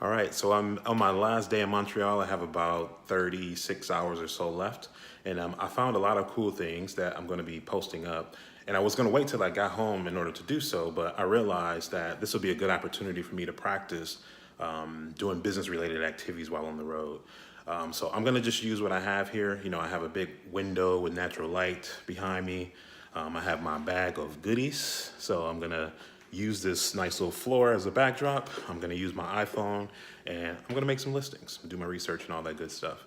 All right, so I'm on my last day in Montreal. I have about 36 hours or so left. And I found a lot of cool things that I'm going to be posting up. And I was going to wait till I got home in order to do so, but I realized that this will be a good opportunity for me to practice doing business related activities while on the road. So I'm going to just use what I have here. You know, I have a big window with natural light behind me. I have my bag of goodies. So I'm going to use this nice little floor as a backdrop. I'm gonna use my iPhone and I'm gonna make some listings, do my research and all that good stuff.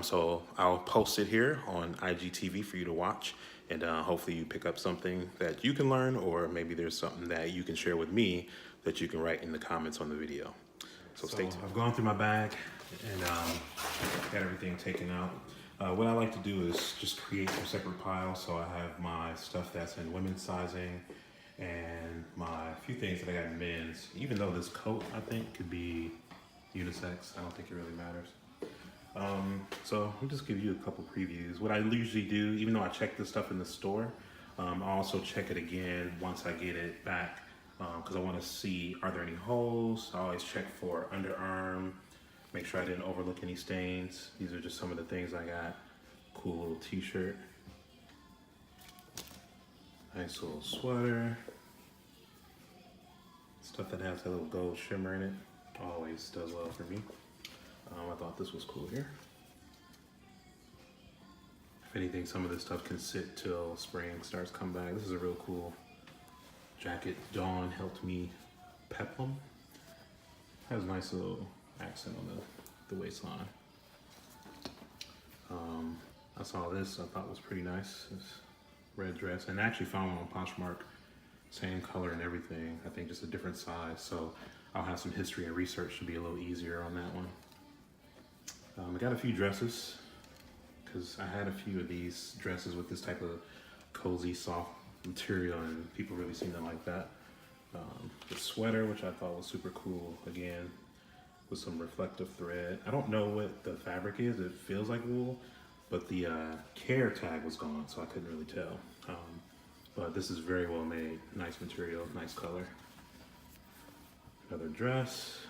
So I'll post it here on IGTV for you to watch, and hopefully you pick up something that you can learn, or maybe there's something that you can share with me that you can write in the comments on the video. So stay tuned. I've gone through my bag and got everything taken out. What I like to do is just create some separate piles. So I have my stuff that's in women's sizing, and my few things that I got in men's. Even though this coat, I think, could be unisex, I don't think it really matters. So I'll just give you a couple previews. What I usually do, even though I check this stuff in the store, I also check it again once I get it back, because I want to see, are there any holes? I always check for underarm, make sure I didn't overlook any stains. These are just some of the things I got. Cool little t-shirt. Nice little sweater. Stuff that has a little gold shimmer in it always does well for me. I thought this was cool here. If anything, some of this stuff can sit till spring starts coming back. This is a real cool jacket. Dawn helped me peplum. Has a nice little accent on the waistline. I saw this, I thought was pretty nice. This red dress, and I actually found one on Poshmark, same color and everything. I think just a different size, so I'll have some history and research to be a little easier on that one. I got a few dresses, because I had a few of these dresses with this type of cozy, soft material, and people really seem to like that. The sweater, which I thought was super cool, again, with some reflective thread. I don't know what the fabric is, it feels like wool, but the care tag was gone, so I couldn't really tell. But this is very well made, nice material, nice color. Another dress,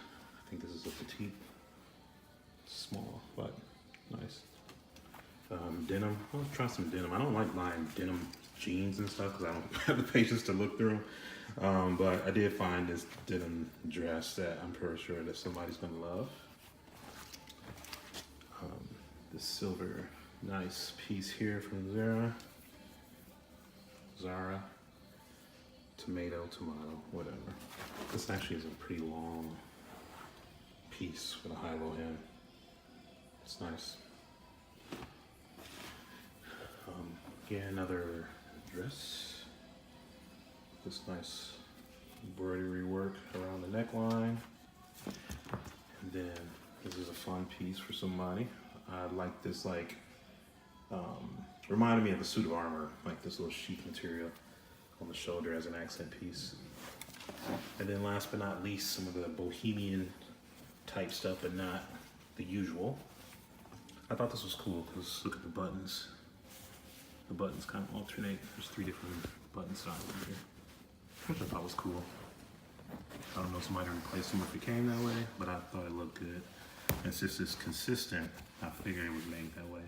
I think this is a petite, small, but nice. Denim, I'll try some denim. I don't like buying denim jeans and stuff because I don't have the patience to look through them. But I did find this denim dress that I'm pretty sure that somebody's gonna love. This silver, nice piece here from Zara. Tomato, whatever. This actually is a pretty long piece with a high-low hem. It's nice. Again, another dress. This nice embroidery work around the neckline. And then this is a fun piece for somebody. I like this, like, reminded me of a suit of armor, like this little sheath material on the shoulder as an accent piece. And then last but not least, some of the bohemian type stuff, but not the usual. I thought this was cool because look at the buttons. The buttons kind of alternate. There's 3 different button styles here, which I thought was cool. I don't know if somebody replaced them if it came that way, but I thought it looked good. And since it's consistent, I figured it was made that way.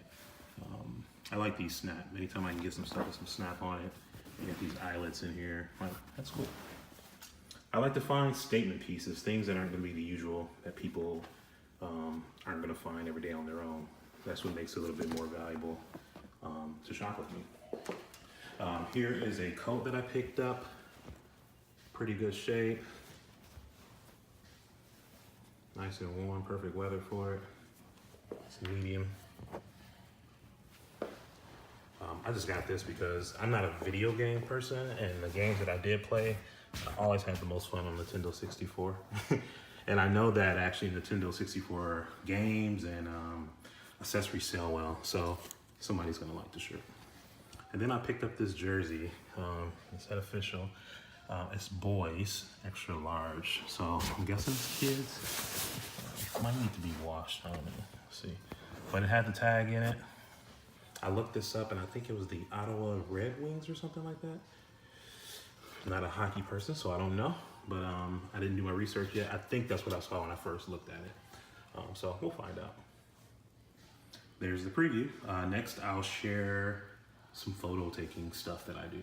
I like these snap. Anytime I can get some stuff with some snap on it, you get these eyelets in here. Like, that's cool. I like to find statement pieces, things that aren't going to be the usual, that people aren't going to find every day on their own. That's what makes it a little bit more valuable to shop with me. Here is a coat that I picked up. Pretty good shape. Nice and warm, perfect weather for it. It's medium. I just got this because I'm not a video game person, and the games that I did play, I always had the most fun on Nintendo 64. And I know that actually Nintendo 64 games and accessories sell well, so somebody's gonna like the shirt. And then I picked up this jersey. It's that official. It's boys, extra large. So I'm guessing it's kids. Might need to be washed, I don't know, let's see. But it had the tag in it. I looked this up and I think it was the Ottawa Red Wings or something like that. I'm not a hockey person, so I don't know. but I didn't do my research yet. I think that's what I saw when I first looked at it. So we'll find out. There's the preview. Next, I'll share some photo taking stuff that I do.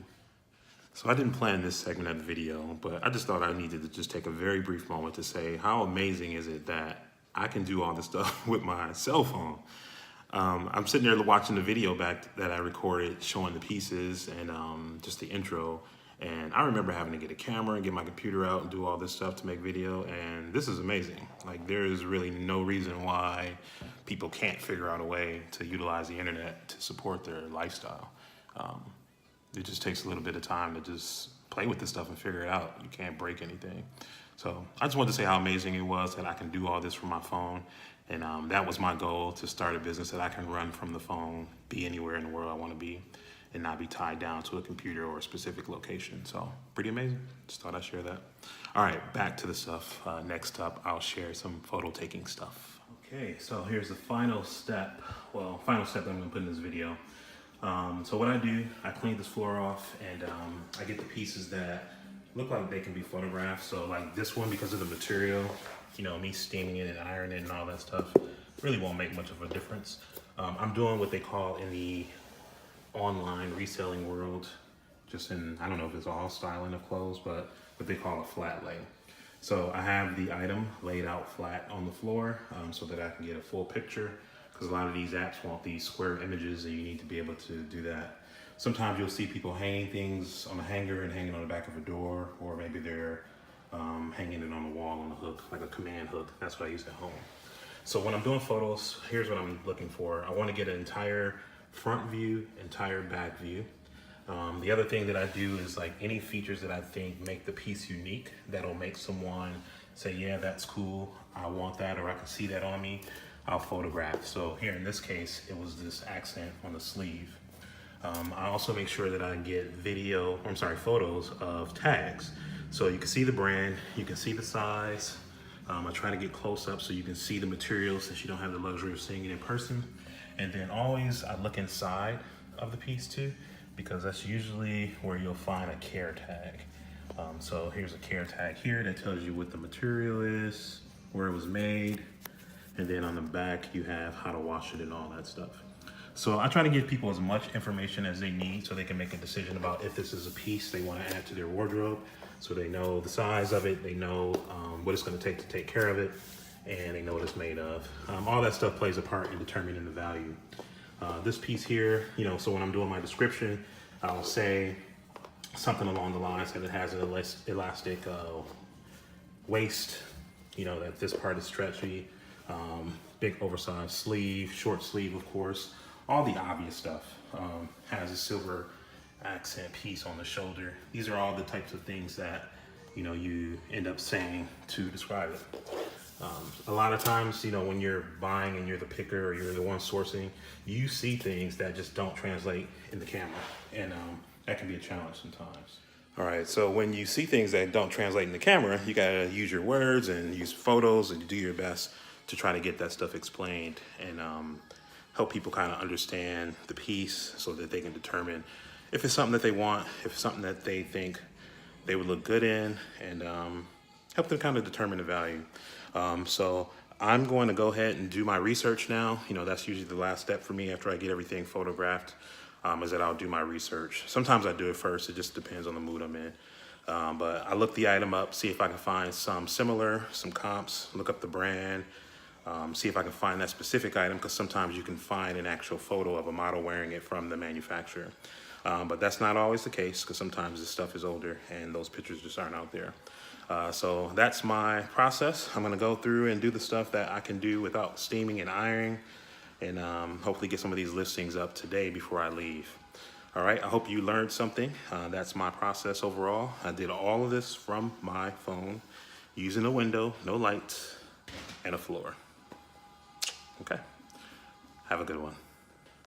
So I didn't plan this segment of the video, but I just thought I needed to just take a very brief moment to say how amazing is it that I can do all this stuff with my cell phone. I'm sitting there watching the video back that I recorded showing the pieces and just the intro. And I remember having to get a camera and get my computer out and do all this stuff to make video. And this is amazing. Like, there is really no reason why people can't figure out a way to utilize the internet to support their lifestyle. It just takes a little bit of time to just play with this stuff and figure it out. You can't break anything. So I just wanted to say how amazing it was that I can do all this from my phone. And that was my goal, to start a business that I can run from the phone, be anywhere in the world I want to be, and not be tied down to a computer or a specific location. So pretty amazing. Just thought I'd share that. All right, back to the stuff. Next up, I'll share some photo taking stuff. Okay, so here's the final step. Well, final step that I'm gonna put in this video. So what I do, I clean this floor off and I get the pieces that look like they can be photographed. So like this one, because of the material, you know, me steaming it and ironing it and all that stuff really won't make much of a difference. I'm doing what they call in the online reselling world, just in, I don't know if it's all styling of clothes, but what they call a flat lay. So I have the item laid out flat on the floor so that I can get a full picture, because a lot of these apps want these square images and you need to be able to do that. Sometimes you'll see people hanging things on a hanger and hanging on the back of a door, or maybe they're hanging it on the wall on a hook, like a command hook. That's what I use at home. So when I'm doing photos, here's what I'm looking for. I want to get an entire front view, entire back view. The other thing that I do is like any features that I think make the piece unique, that'll make someone say, yeah, that's cool, I want that, or I can see that on me, I'll photograph. So here in this case, it was this accent on the sleeve. I also make sure that I get photos of tags. So you can see the brand, you can see the size. I try to get close up so you can see the material, since you don't have the luxury of seeing it in person. And then always I look inside of the piece too, because that's usually where you'll find a care tag. So here's a care tag here that tells you what the material is, where it was made, and then on the back you have how to wash it and all that stuff. So I try to give people as much information as they need so they can make a decision about if this is a piece they want to add to their wardrobe. So they know the size of it, they know what it's going to take care of it, and they know what it's made of. All that stuff plays a part in determining the value. This piece here, you know, so when I'm doing my description, I'll say something along the lines that it has an elastic waist, you know, that this part is stretchy, big oversized sleeve, short sleeve, of course, all the obvious stuff. Has a silver accent piece on the shoulder. These are all the types of things that, you know, you end up saying to describe it. A lot of times, you know, when you're buying and you're the picker or you're the one sourcing, you see things that just don't translate in the camera, and that can be a challenge sometimes. All right, so when you see things that don't translate in the camera, you gotta use your words and use photos and do your best to try to get that stuff explained and help people kind of understand the piece so that they can determine if it's something that they want, if it's something that they think they would look good in, and help them kind of determine the value. So I'm going to go ahead and do my research now. You know, that's usually the last step for me after I get everything photographed, is that I'll do my research. Sometimes I do it first, it just depends on the mood I'm in. But I look the item up, see if I can find some similar, some comps, look up the brand, see if I can find that specific item, because sometimes you can find an actual photo of a model wearing it from the manufacturer. But that's not always the case, because sometimes this stuff is older and those pictures just aren't out there. So that's my process. I'm gonna go through and do the stuff that I can do without steaming and ironing, and hopefully get some of these listings up today before I leave. All right, I hope you learned something. That's my process overall. I did all of this from my phone, using a window, no lights, and a floor. Okay, have a good one.